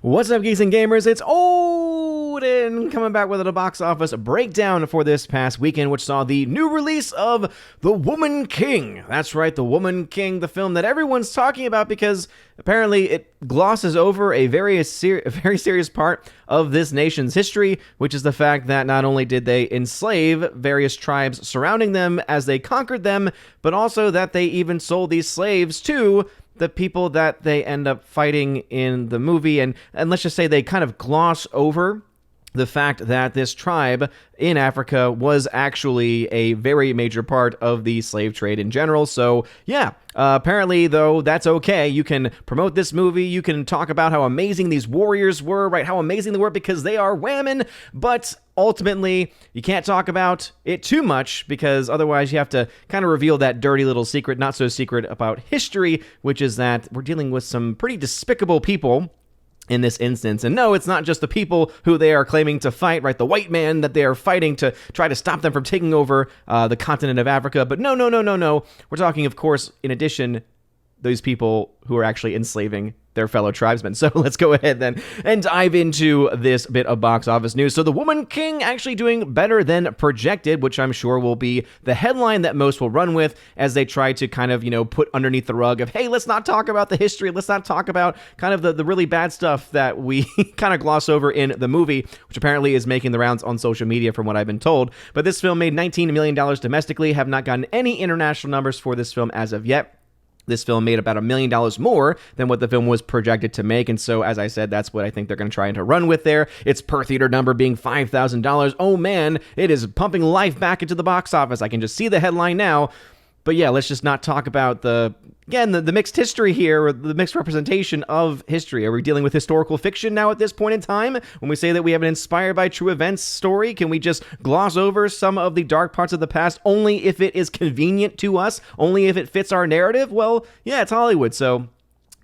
What's up, geeks and gamers? It's Odin coming back with a box office breakdown for this past weekend, which saw the new release of The Woman King. That's right, The Woman King, the film that everyone's talking about because apparently it glosses over a very serious part of this nation's history, which is the fact that not only did they enslave various tribes surrounding them as they conquered them, but also that they even sold these slaves to the people that they end up fighting in the movie. And let's just say they kind of gloss over the fact that this tribe in Africa was actually a very major part of the slave trade in general. So yeah, apparently though, that's okay. You can promote this movie. You can talk about how amazing these warriors were, right? How amazing they were because they are women. But ultimately, you can't talk about it too much because otherwise you have to kind of reveal that dirty little secret, not so secret about history, which is that we're dealing with some pretty despicable people in this instance. And no, it's not just the people who they are claiming to fight, right? The white man that they are fighting to try to stop them from taking over the continent of Africa. But no. We're talking, of course, in addition, those people who are actually enslaving their fellow tribesmen. So let's go ahead then and dive into this bit of box office news. So The Woman King actually doing better than projected, which I'm sure will be the headline that most will run with as they try to kind of, put underneath the rug of, hey, let's not talk about the history. Let's not talk about kind of the really bad stuff that we kind of gloss over in the movie, which apparently is making the rounds on social media from what I've been told. But this film made $19 million domestically, have not gotten any international numbers for this film as of yet. This film made about $1 million more than what the film was projected to make, and so, as I said, that's what I think they're going to try to run with there. Its per-theater number being $5,000. Oh man, it is pumping life back into the box office. I can just see the headline now. But yeah, let's just not talk about the mixed history here, or the mixed representation of history. Are we dealing with historical fiction now at this point in time? When we say that we have an inspired by true events story, can we just gloss over some of the dark parts of the past only if it is convenient to us, only if it fits our narrative? Well, yeah, it's Hollywood, so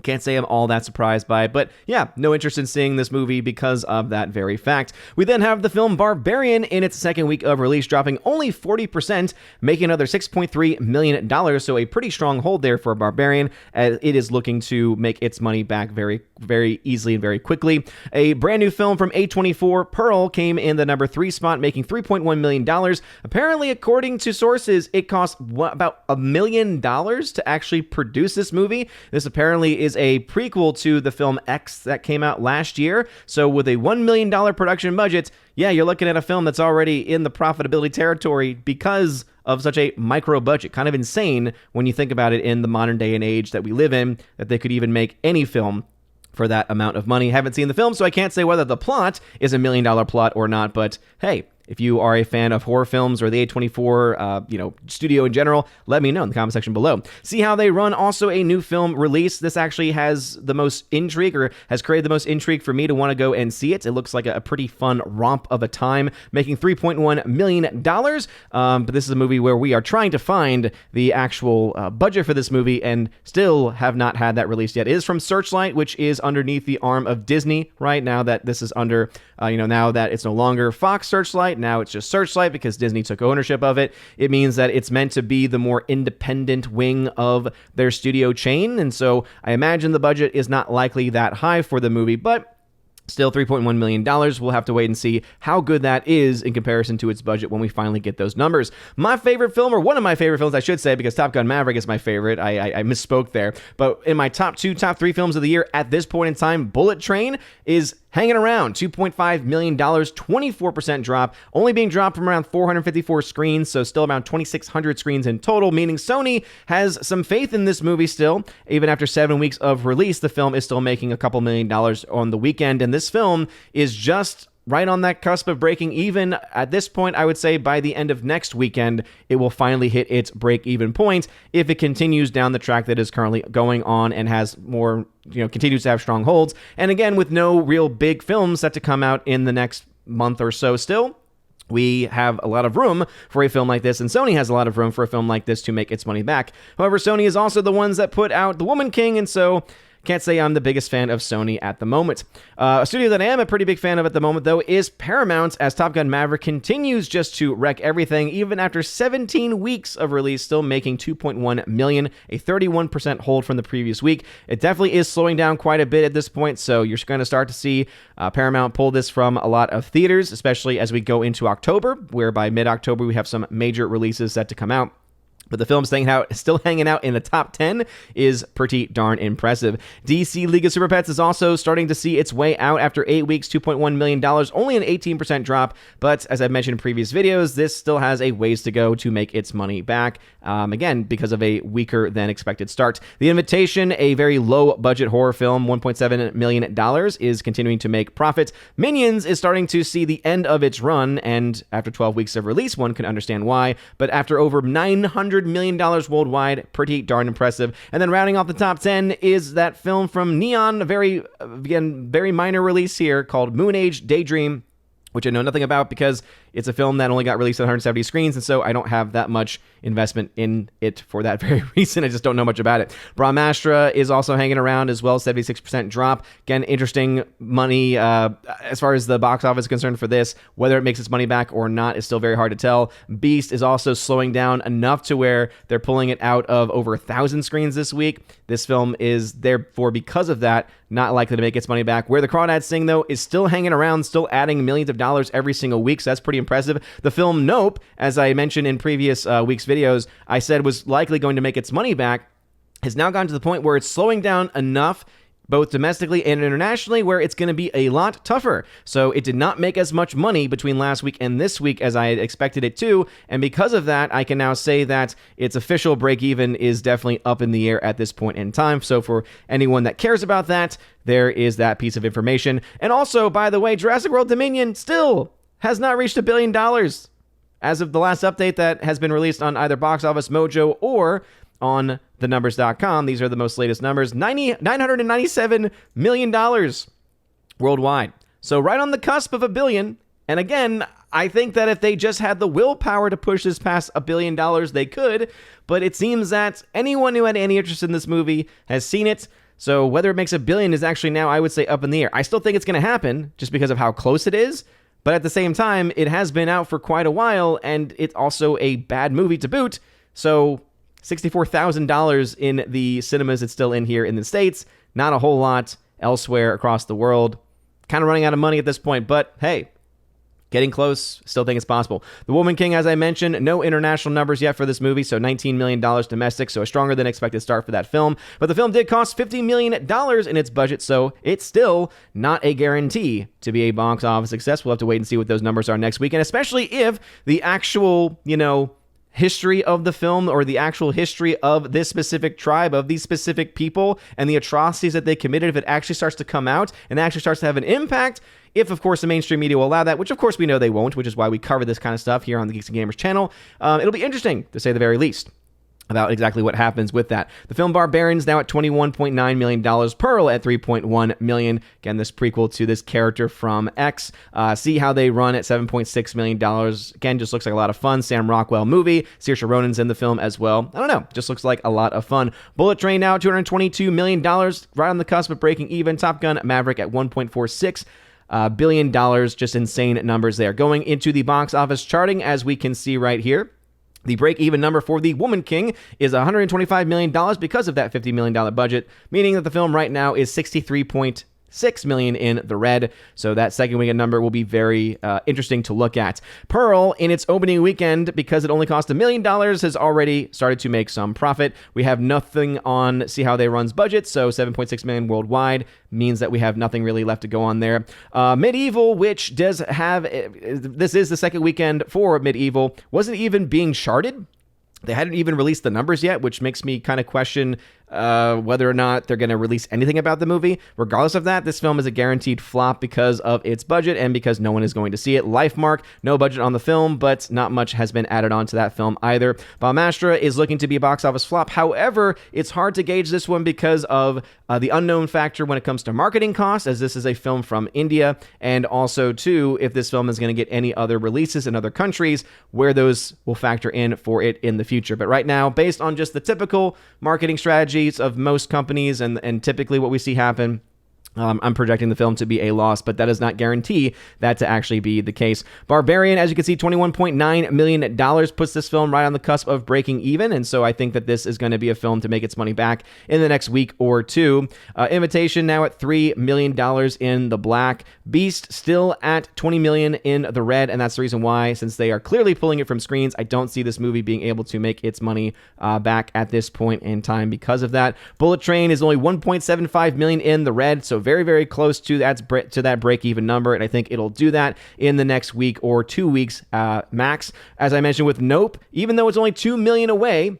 can't say I'm all that surprised by it, but yeah, no interest in seeing this movie because of that very fact. We then have the film Barbarian in its second week of release, dropping only 40%, making another $6.3 million, so a pretty strong hold there for Barbarian, as it is looking to make its money back very, very easily and very quickly. A brand new film from A24, Pearl, came in the number 3 spot, making $3.1 million. Apparently, according to sources, it cost about $1 million to actually produce this movie. This apparently is a prequel to the film X that came out last year. So with a $1 million production budget, yeah, you're looking at a film that's already in the profitability territory because of such a micro budget. Kind of insane when you think about it in the modern day and age that we live in, that they could even make any film for that amount of money. Haven't seen the film, so I can't say whether the plot is $1 million plot or not, but hey, if you are a fan of horror films or the A24, studio in general, let me know in the comment section below. See How They Run, also a new film release. This actually has the most intrigue, or has created the most intrigue for me to want to go and see it. It looks like a pretty fun romp of a time, making $3.1 million. But this is a movie where we are trying to find the actual budget for this movie and still have not had that released yet. It is from Searchlight, which is underneath the arm of Disney right now that this is under, now that it's no longer Fox Searchlight. Now it's just Searchlight because Disney took ownership of it. It means that it's meant to be the more independent wing of their studio chain. And so I imagine the budget is not likely that high for the movie, but still $3.1 million. We'll have to wait and see how good that is in comparison to its budget when we finally get those numbers. My favorite film, or one of my favorite films, I should say, because Gun Maverick is my favorite. I misspoke there. But in my top 3 films of the year at this point in time, Bullet Train is hanging around $2.5 million, 24% drop, only being dropped from around 454 screens, so still around 2,600 screens in total, meaning Sony has some faith in this movie still. Even after 7 weeks of release, the film is still making a couple $1 million on the weekend, and this film is just right on that cusp of breaking even. At this point, I would say by the end of next weekend, it will finally hit its break-even point if it continues down the track that is currently going on and has more, continues to have strong holds. And again, with no real big films set to come out in the next month or so still, we have a lot of room for a film like this, and Sony has a lot of room for a film like this to make its money back. However, Sony is also the ones that put out The Woman King, and so Can't say I'm the biggest fan of Sony at the moment. A studio that I am a pretty big fan of at the moment, though, is Paramount, as Top Gun Maverick continues just to wreck everything, even after 17 weeks of release, still making $2.1 million, a 31% hold from the previous week. It definitely is slowing down quite a bit at this point, so you're going to start to see Paramount pull this from a lot of theaters, especially as we go into October, where by mid-October we have some major releases set to come out. But the film still hanging out in the top 10 is pretty darn impressive. DC League of Super Pets is also starting to see its way out after 8 weeks, $2.1 million, only an 18% drop. But as I've mentioned in previous videos, this still has a ways to go to make its money back. Again, because of a weaker than expected start. The Invitation, a very low budget horror film, $1.7 million, is continuing to make profit. Minions is starting to see the end of its run, and after 12 weeks of release, one can understand why. But after over $900 million worldwide, pretty darn impressive. And then rounding off the top 10 is that film from Neon, a very minor release here, called Moon Age Daydream, which I know nothing about because it's a film that only got released on 170 screens, and so I don't have that much investment in it for that very reason. I just don't know much about it. Brahmastra is also hanging around as well, 76% drop. Again, interesting money as far as the box office is concerned for this. Whether it makes its money back or not is still very hard to tell. Beast is also slowing down enough to where they're pulling it out of over 1,000 screens this week. This film is therefore, because of that, not likely to make its money back. Where the Crawdads Sing, though, is still hanging around, still adding millions of dollars every single week, so that's pretty impressive. The film Nope, as I mentioned in previous week's videos, I said was likely going to make its money back, has now gotten to the point where it's slowing down enough, both domestically and internationally, where it's going to be a lot tougher. So it did not make as much money between last week and this week as I had expected it to, and because of that, I can now say that its official break-even is definitely up in the air at this point in time. So for anyone that cares about that, there is that piece of information. And also, by the way, Jurassic World Dominion still has not reached $1 billion. As of the last update that has been released on either Box Office Mojo or on thenumbers.com, these are the most latest numbers, $997 million worldwide. So right on the cusp of $1 billion. And again, I think that if they just had the willpower to push this past $1 billion, they could. But it seems that anyone who had any interest in this movie has seen it. So whether it makes $1 billion is actually now, I would say, up in the air. I still think it's going to happen just because of how close it is. But at the same time, it has been out for quite a while, and it's also a bad movie to boot. So $64,000 in the cinemas it's still in here in the States. Not a whole lot elsewhere across the world. Kind of running out of money at this point, but hey, getting close. Still think it's possible. The Woman King, as I mentioned, no international numbers yet for this movie, so $19 million domestic, so a stronger than expected start for that film. But the film did cost $50 million in its budget, so it's still not a guarantee to be a box office success. We'll have to wait and see what those numbers are next week, and especially if the actual, history of the film, or the actual history of this specific tribe, of these specific people, and the atrocities that they committed, if it actually starts to come out and actually starts to have an impact, if of course the mainstream media will allow that, which of course we know they won't, which is why we cover this kind of stuff here on the Geeks and Gamers channel, it'll be interesting, to say the very least, about exactly what happens with that. The film Barbarian is now at $21.9 million. Pearl at $3.1 million. Again, this prequel to this character from X. See how they run at $7.6 million. Again, just looks like a lot of fun. Sam Rockwell movie. Saoirse Ronan's in the film as well. I don't know. Just looks like a lot of fun. Bullet Train now at $222 million. Right on the cusp of breaking even. Top Gun Maverick at $1.46 billion. Just insane numbers there. Going into the box office charting, as we can see right here, the break-even number for The Woman King is $125 million because of that $50 million budget, meaning that the film right now is $63.6 million in the red. So that second weekend number will be very interesting to look at. Pearl, in its opening weekend, because it only cost $1 million, has already started to make some profit. We have nothing on See How They Run's budget, so $7.6 million worldwide means that we have nothing really left to go on there. Medieval, which does have, this is the second weekend for Medieval, wasn't even being charted. They hadn't even released the numbers yet, which makes me kind of question whether or not they're going to release anything about the movie. Regardless of that, this film is a guaranteed flop because of its budget and because no one is going to see it. Lifemark, no budget on the film, but not much has been added on to that film either. Brahmastra is looking to be a box office flop. However, it's hard to gauge this one because of the unknown factor when it comes to marketing costs, as this is a film from India, and also, too, if this film is going to get any other releases in other countries, where those will factor in for it in the future. But right now, based on just the typical marketing strategy, strategies of most companies and typically what we see happen. I'm projecting the film to be a loss, but that does not guarantee that to actually be the case. Barbarian, as you can see, $21.9 million puts this film right on the cusp of breaking even, and so I think that this is going to be a film to make its money back in the next week or two. Invitation now at $3 million in the black. Beast still at $20 million in the red, and that's the reason why, since they are clearly pulling it from screens, I don't see this movie being able to make its money back at this point in time because of that. Bullet Train is only $1.75 million in the red, so very, very close to that break-even number, and I think it'll do that in the next week or 2 weeks max. As I mentioned with Nope, even though it's only $2 million away,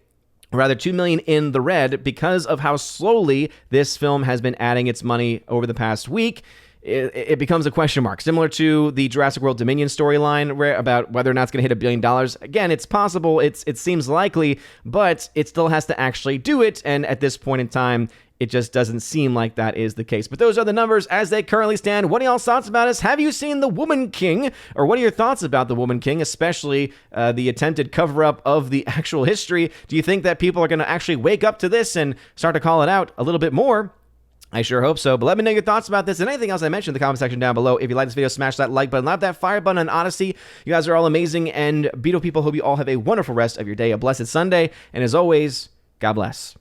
rather $2 million in the red, because of how slowly this film has been adding its money over the past week, it becomes a question mark, similar to the Jurassic World Dominion storyline about whether or not it's going to hit $1 billion. Again, it's possible, it seems likely, but it still has to actually do it, and at this point in time, it just doesn't seem like that is the case. But those are the numbers as they currently stand. What are y'all's thoughts about us? Have you seen The Woman King? Or what are your thoughts about The Woman King, especially the attempted cover-up of the actual history? Do you think that people are going to actually wake up to this and start to call it out a little bit more? I sure hope so, but let me know your thoughts about this and anything else I mentioned in the comment section down below. If you like this video, smash that like button, slap that fire button on Odyssey. You guys are all amazing and beautiful people. Hope you all have a wonderful rest of your day, a blessed Sunday, and as always, God bless.